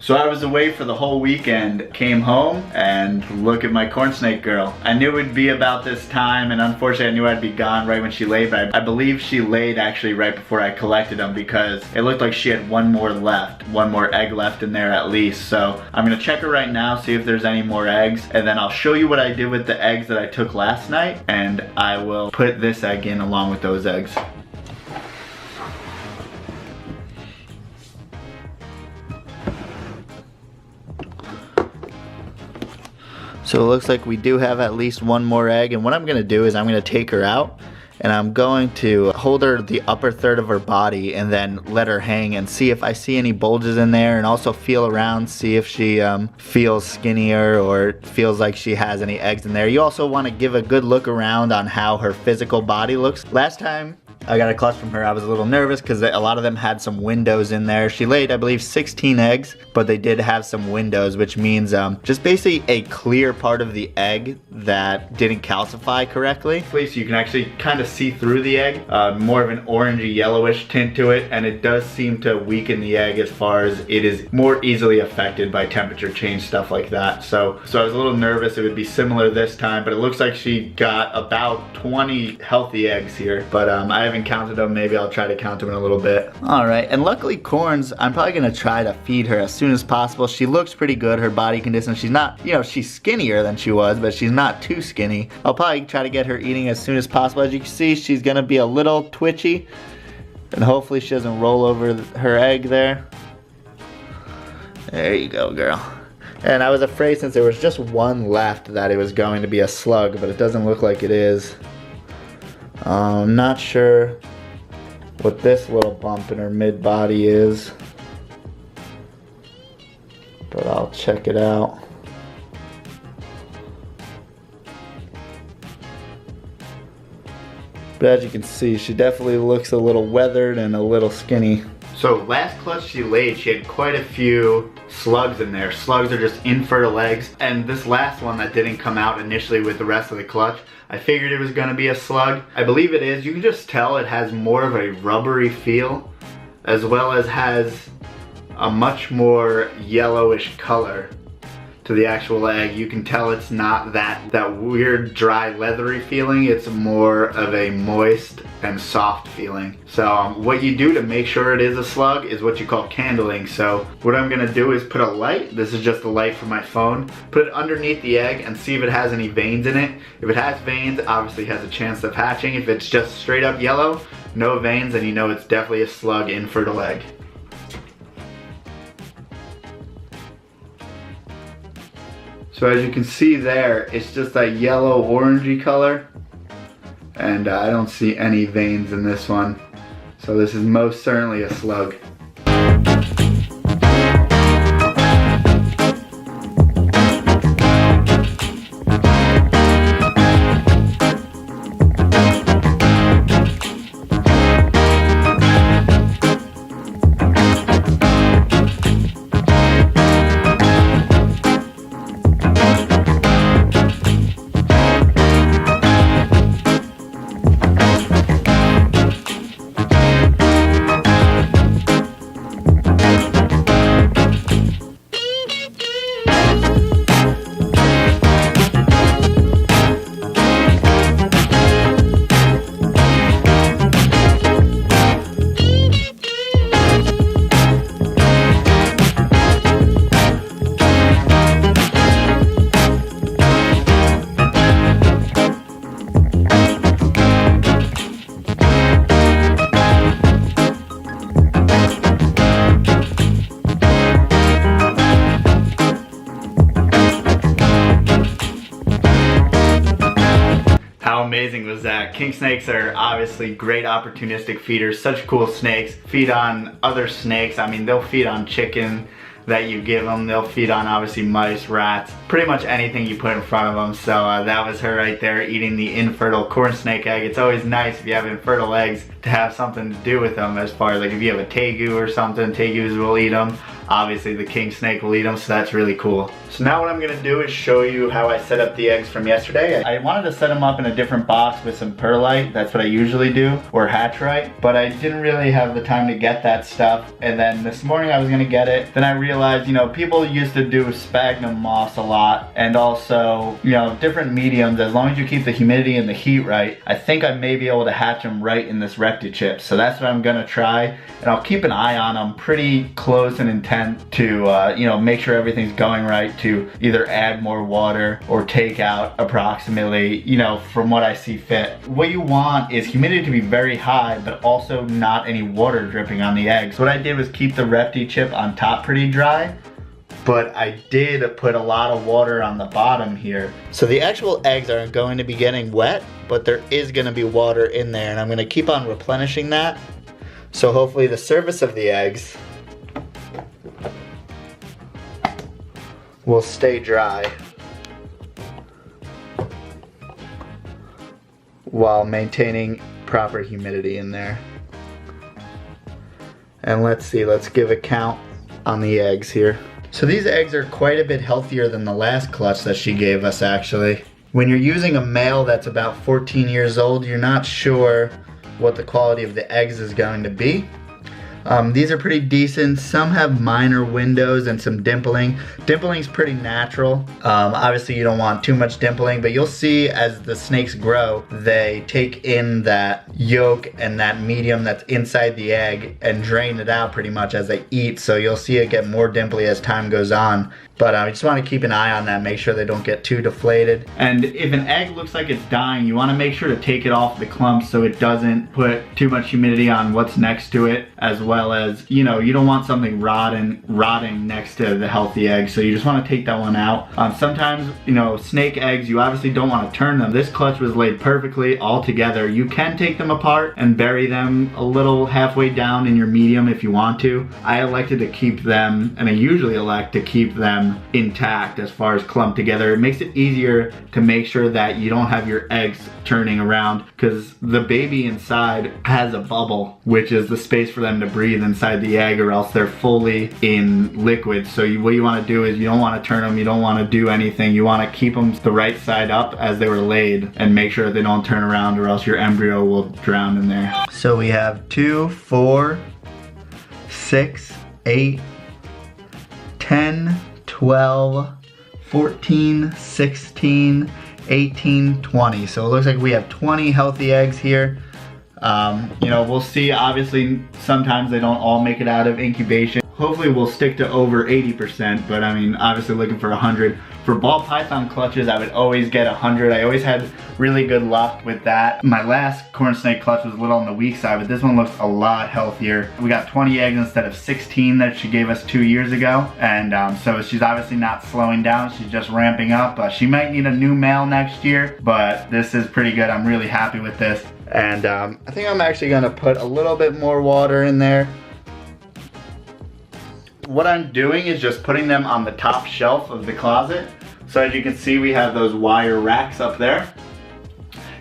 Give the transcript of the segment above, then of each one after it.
So I was away for the whole weekend, came home, and look at my corn snake girl. I knew it would be about this time, and unfortunately I knew I'd be gone right when she laid, but I believe she laid actually right before I collected them because it looked like she had one more left, one more egg left in there at least. So I'm gonna check her right now, see if there's any more eggs, and then I'll show you what I did with the eggs that I took last night, and I will put this egg in along with those eggs. So it looks like we do have at least one more egg, and what I'm gonna do is I'm gonna take her out and I'm going to hold her the upper third of her body and then let her hang and see if I see any bulges in there, and also feel around, see if she feels skinnier or feels like she has any eggs in there. You also want to give a good look around on how her physical body looks. Last time I got a clutch from her, I was a little nervous because a lot of them had some windows in there. She laid, I believe, 16 eggs, but they did have some windows, which means just basically a clear part of the egg that didn't calcify correctly. So you can actually kind of see through the egg, more of an orangey yellowish tint to it, and it does seem to weaken the egg as far as it is more easily affected by temperature change, stuff like that. So I was a little nervous it would be similar this time, but it looks like she got about 20 healthy eggs here, but I haven't counted them. Maybe I'll try to count them in a little bit. All right, and luckily corns, I'm probably gonna try to feed her as soon as possible. She looks pretty good, her body condition. She's not, you know, she's skinnier than she was, but she's not too skinny. I'll probably try to get her eating as soon as possible. As you can see, she's gonna be a little twitchy, and hopefully she doesn't roll over her egg there. There you go, girl. And I was afraid since there was just one left that it was going to be a slug, but it doesn't look like it is. I'm not sure what this little bump in her mid-body is, but I'll check it out. But as you can see, she definitely looks a little weathered and a little skinny. So last clutch she laid, she had quite a few slugs in there. Slugs are just infertile eggs. And this last one that didn't come out initially with the rest of the clutch, I figured it was gonna be a slug. I believe it is. You can just tell it has more of a rubbery feel, as well as has a much more yellowish color to the actual egg. You can tell it's not that weird dry leathery feeling. It's more of a moist and soft feeling. So what you do to make sure it is a slug is what you call candling. So what I'm gonna do is put a light, this is just a light from my phone, put it underneath the egg and see if it has any veins in it. If it has veins, obviously it has a chance of hatching. If it's just straight up yellow, no veins, then you know it's definitely a slug infertile egg. So as you can see there, it's just that yellow orangey color, and I don't see any veins in this one. So this is most certainly a slug. Amazing was that. King snakes are obviously great opportunistic feeders, such cool snakes. Feed on other snakes. I mean, they'll feed on chicken that you give them. They'll feed on obviously mice, rats, pretty much anything you put in front of them. So that was her right there eating the infertile corn snake egg. It's always nice if you have infertile eggs to have something to do with them, as far as like if you have a tegu or something, tegus will eat them. obviously the king snake will eat them, so that's really cool. So now what I'm gonna do is show you how I set up the eggs from yesterday. I wanted to set them up in a different box with some perlite. That's what I usually do, or hatchite, but I didn't really have the time to get that stuff. And then this morning I was gonna get it. Then I realized, you know, people used to do sphagnum moss a lot, and also, you know, different mediums. As long as you keep the humidity and the heat right, I think I may be able to hatch them right in this Reptile. So that's what I'm gonna try, and I'll keep an eye on them pretty close and intent to, you know, make sure everything's going right, to either add more water or take out approximately, you know, from what I see fit. What you want is humidity to be very high, but also not any water dripping on the eggs. What I did was keep the Reptile chip on top pretty dry, but I did put a lot of water on the bottom here. So the actual eggs aren't going to be getting wet, but there is gonna be water in there, and I'm gonna keep on replenishing that. So hopefully the surface of the eggs will stay dry while maintaining proper humidity in there. And let's see, let's give a count on the eggs here. So these eggs are quite a bit healthier than the last clutch that she gave us, actually. When you're using a male that's about 14 years old, you're not sure what the quality of the eggs is going to be. These are pretty decent. Some have minor windows and some dimpling. Dimpling's pretty natural. Obviously you don't want too much dimpling, but you'll see as the snakes grow, they take in that yolk and that medium that's inside the egg and drain it out pretty much as they eat. So you'll see it get more dimply as time goes on. But I just want to keep an eye on that, make sure they don't get too deflated. And if an egg looks like it's dying, you want to make sure to take it off the clump so it doesn't put too much humidity on what's next to it, as well as, you know, you don't want something rotting next to the healthy egg, so you just want to take that one out. Sometimes, you know, snake eggs, you obviously don't want to turn them. This clutch was laid perfectly all together. You can take them apart and bury them a little halfway down in your medium if you want to. I elected to keep them, and I usually elect to keep them intact as far as clumped together. It makes it easier to make sure that you don't have your eggs turning around, because the baby inside has a bubble, which is the space for them to breathe inside the egg, or else they're fully in liquid. So what you want to do is you don't want to turn them, you don't want to do anything. You want to keep them the right side up as they were laid and make sure that they don't turn around, or else your embryo will drown in there. So we have 2, 4, 6, 8, 10, 12, 14, 16, 18, 20. So it looks like we have 20 healthy eggs here. You know, we'll see. Obviously, sometimes they don't all make it out of incubation. Hopefully we'll stick to over 80%, but I mean, obviously looking for 100. For ball python clutches, I would always get 100. I always had really good luck with that. My last corn snake clutch was a little on the weak side, but this one looks a lot healthier. We got 20 eggs instead of 16 that she gave us 2 years ago. And so she's obviously not slowing down, she's just ramping up. She might need a new male next year, but this is pretty good. I'm really happy with this. And I think I'm actually gonna put a little bit more water in there. What I'm doing is just putting them on the top shelf of the closet. So as you can see, we have those wire racks up there.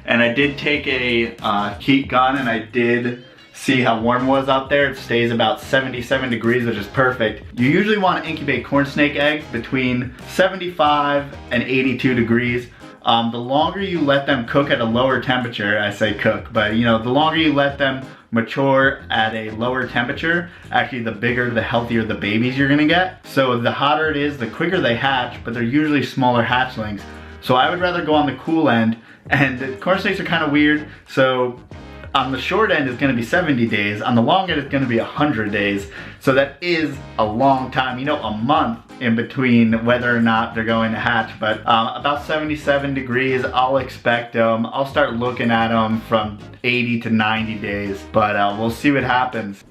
And I did take a heat gun, and I did see how warm it was up there. It stays about 77 degrees, which is perfect. You usually want to incubate corn snake eggs between 75 and 82 degrees. The longer you let them cook at a lower temperature, I say cook, but you know, the longer you let them mature at a lower temperature, actually the bigger, the healthier the babies you're gonna get. So the hotter it is, the quicker they hatch, but they're usually smaller hatchlings. So I would rather go on the cool end, and corn snakes are kind of weird, so on the short end it's gonna be 70 days, on the long end it's gonna be 100 days. So that is a long time, you know, a month in between whether or not they're going to hatch. But about 77 degrees, I'll expect them. I'll start looking at them from 80 to 90 days, but we'll see what happens.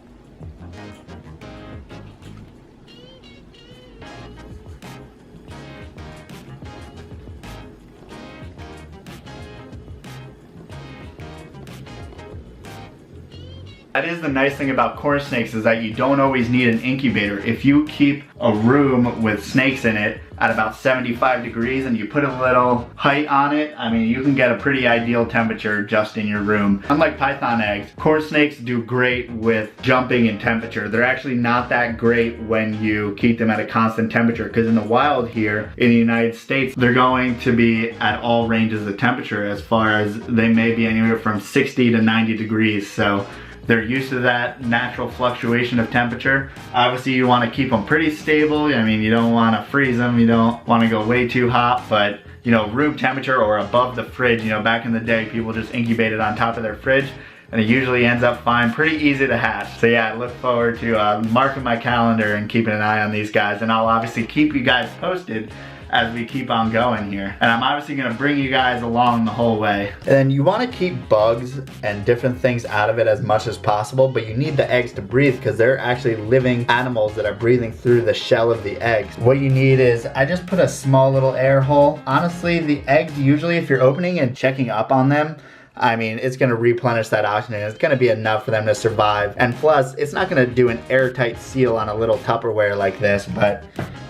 That is the nice thing about corn snakes, is that you don't always need an incubator. If you keep a room with snakes in it, at about 75 degrees and you put a little height on it, I mean, you can get a pretty ideal temperature just in your room. Unlike python eggs, corn snakes do great with jumping in temperature. They're actually not that great when you keep them at a constant temperature, because in the wild here in the United States, they're going to be at all ranges of temperature, as far as they may be anywhere from 60 to 90 degrees. So they're used to that natural fluctuation of temperature. Obviously you want to keep them pretty stable. I mean, you don't want to freeze them, you don't want to go way too hot, but you know, room temperature or above the fridge. You know, back in the day, people just incubated on top of their fridge, and it usually ends up fine, pretty easy to hatch. So yeah, I look forward to marking my calendar and keeping an eye on these guys, and I'll obviously keep you guys posted as we keep on going here. And I'm obviously gonna bring you guys along the whole way. And you wanna keep bugs and different things out of it as much as possible, but you need the eggs to breathe, because they're actually living animals that are breathing through the shell of the eggs. What you need is, I just put a small little air hole. Honestly, the eggs, usually if you're opening and checking up on them, I mean, it's gonna replenish that oxygen. It's gonna be enough for them to survive. And plus, it's not gonna do an airtight seal on a little Tupperware like this, but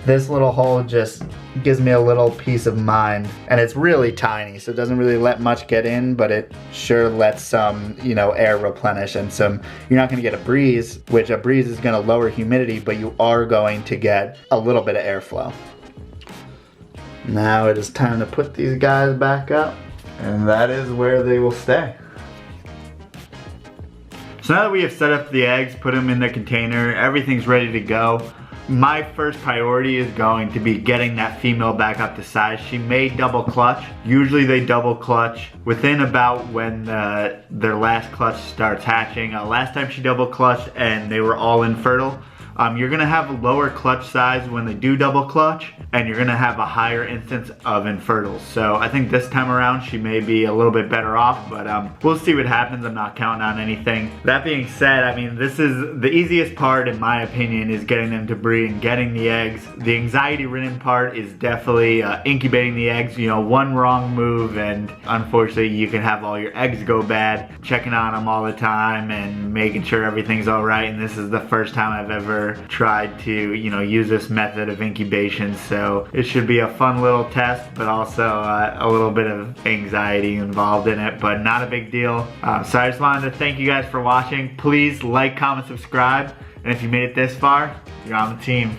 this little hole just gives me a little peace of mind. And it's really tiny, so it doesn't really let much get in, but it sure lets some, you know, air replenish, and some, you're not gonna get a breeze, which a breeze is gonna lower humidity, but you are going to get a little bit of airflow. Now it is time to put these guys back up, and that is where they will stay. So now that we have set up the eggs, put them in the container, everything's ready to go, my first priority is going to be getting that female back up to size. She may double clutch. Usually they double clutch within about when their last clutch starts hatching. Last time she double clutched and they were all infertile. You're gonna have a lower clutch size when they do double clutch, and you're gonna have a higher instance of infertiles. So I think this time around she may be a little bit better off, but we'll see what happens. I'm not counting on anything. That being said, I mean, this is the easiest part in my opinion, is getting them to breed and getting the eggs. The anxiety-ridden part is definitely incubating the eggs. You know, one wrong move and unfortunately you can have all your eggs go bad. Checking on them all the time and making sure everything's all right, and this is the first time I've ever tried to, you know, use this method of incubation, so it should be a fun little test, but also a little bit of anxiety involved in it, but not a big deal. So I just wanted to thank you guys for watching. Please like, comment, subscribe, and if you made it this far, you're on the team.